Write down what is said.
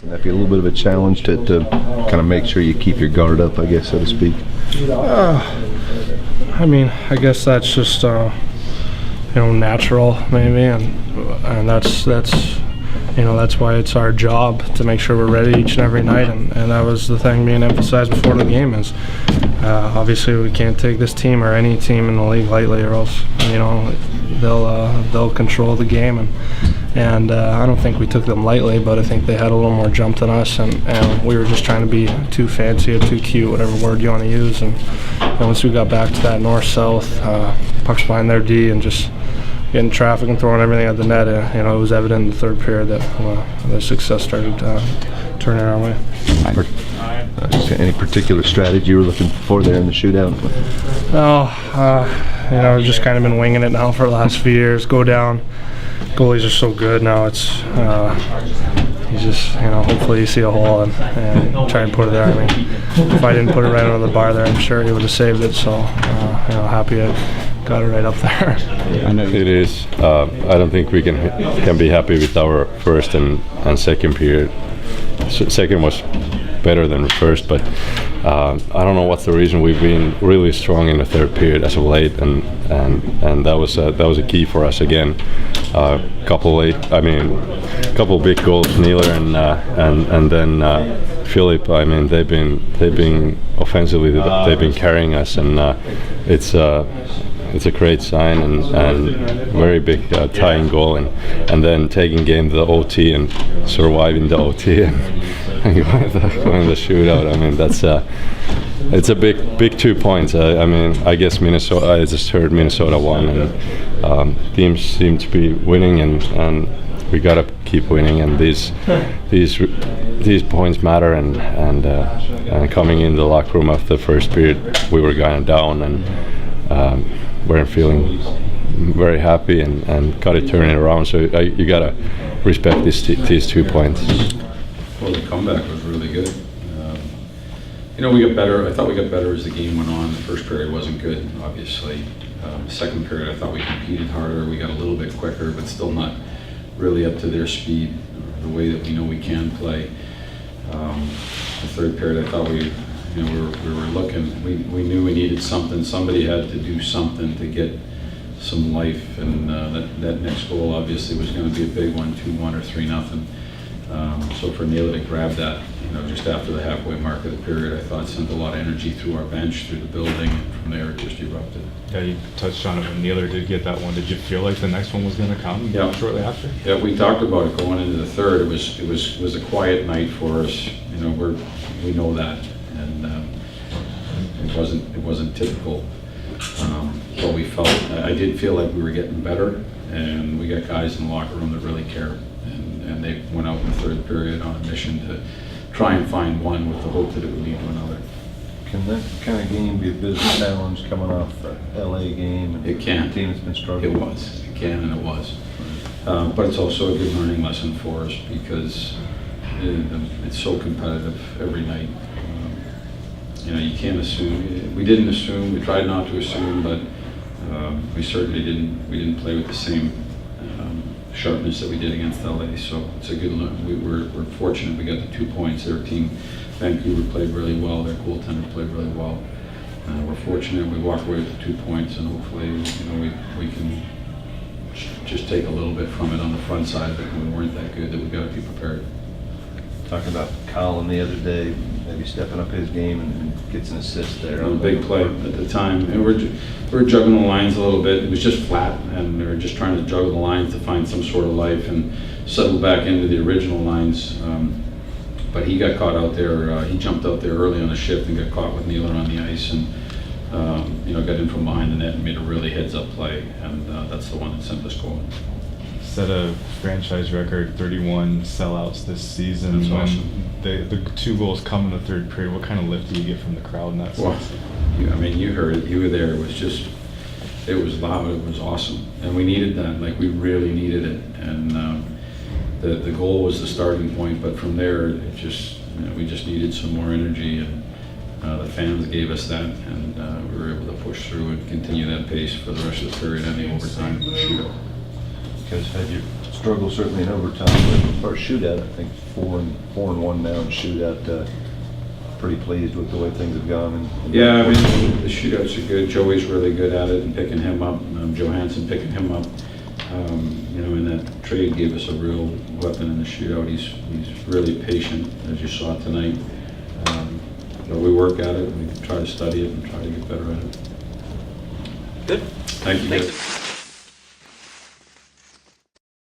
That'd be a little bit of a challenge to kind of make sure you keep your guard up, I guess, so to speak. I mean, I guess that's just natural maybe, and that's that's why it's our job to make sure we're ready each and every night, and that was the thing being emphasized before the game is obviously we can't take this team or any team in the league lightly, or else they'll control the game, and I don't think we took them lightly, but I think they had a little more jump than us, and we were just trying to be too fancy or too cute, whatever word you want to use, and once we got back to that north-south, pucks behind their D and just getting traffic and throwing everything at the net, it was evident in the third period that the success started turning our way. Any particular strategy you were looking for there in the shootout? We've just kind of been winging it now for the last few years. Go down. Goalies are so good now. It's you just hopefully you see a hole and try and put it there. I mean, if I didn't put it right under the bar there, I'm sure he would have saved it. So happy I got it right up there. I know it is. I don't think we can be happy with our first and second period. Second was better than the first, but I don't know what's the reason. We've been really strong in the third period as of late, and that was a key for us again. Couple big goals, Neeler and then Philip. I mean, they've been offensively they've been carrying us, and it's a great sign and very big tying goal, and then taking game to the OT and surviving the OT and going the shootout. I mean, it's a big 2 points. I guess Minnesota. I just heard Minnesota won, and teams seem to be winning, and we gotta keep winning. And these points matter. And coming in the locker room after the first period, we were going down and weren't feeling very happy, and got it turning around. So you gotta respect these 2 points. Well, the comeback was really good. We got better. I thought we got better as the game went on. The first period wasn't good, obviously. Second period, I thought we competed harder. We got a little bit quicker, but still not really up to their speed, the way that we know we can play. The third period, I thought we were looking. We knew we needed something. Somebody had to do something to get some life, and that next goal obviously was going to be a big one, 2-1 or 3-0. So for Neeler to grab that, just after the halfway mark of the period, I thought sent a lot of energy through our bench, through the building, and from there it just erupted. Yeah, you touched on it when Neeler did get that one. Did you feel like the next one was going to come shortly after? Yeah, we talked about it going into the third. It was a quiet night for us. We know that, and it wasn't typical. But we felt. I did feel like we were getting better, and we got guys in the locker room that really care, and they went out in the third period on a mission to try and find one with the hope that it would lead to another. Can that kind of game be a bit of a challenge coming off the LA game? It can. The team has been struggling. It was. It can, and it was. But it's also a good learning lesson for us because it's so competitive every night. You can't assume. We didn't assume. We tried not to assume, but we certainly didn't. We didn't play with the same sharpness that we did against LA. So it's a good learn. We're fortunate we got the 2 points. Their team, Vancouver, played really well. Their goaltender played really well. We're fortunate we walked away with the 2 points, and hopefully, we can just take a little bit from it on the front side of it. We weren't that good, that we got to be prepared. Talking about Colin the other day, maybe stepping up his game and gets an assist there. A big play at the time. And we're juggling the lines a little bit. It was just flat, and we were just trying to juggle the lines to find some sort of life and settle back into the original lines. But he got caught out there. He jumped out there early on the shift and got caught with Neeler on the ice, and got in from behind the net and made a really heads-up play, and that's the one that sent us going. Set a franchise record 31 sellouts this season. That's awesome. The 2 goals come in the third period. What kind of lift do you get from the crowd in that sense? Well, you heard it. You were there. It was loud. It was awesome, and we needed that. Like, we really needed it. And the goal was the starting point, but from there, it just we just needed some more energy, and the fans gave us that, and we were able to push through and continue that pace for the rest of the period and the overtime shootout. guys had your struggle certainly in overtime, but as far as shootout, I think 4-1 now in shootout. Pretty pleased with the way things have gone. Yeah, I mean, the shootouts are good. Joey's really good at it and picking him up. Johansen picking him up. You know, in that trade gave us a real weapon in the shootout. He's really patient, as you saw tonight. But we work at it, we try to study it and try to get better at it. Good. Thank you. Thanks. Guys.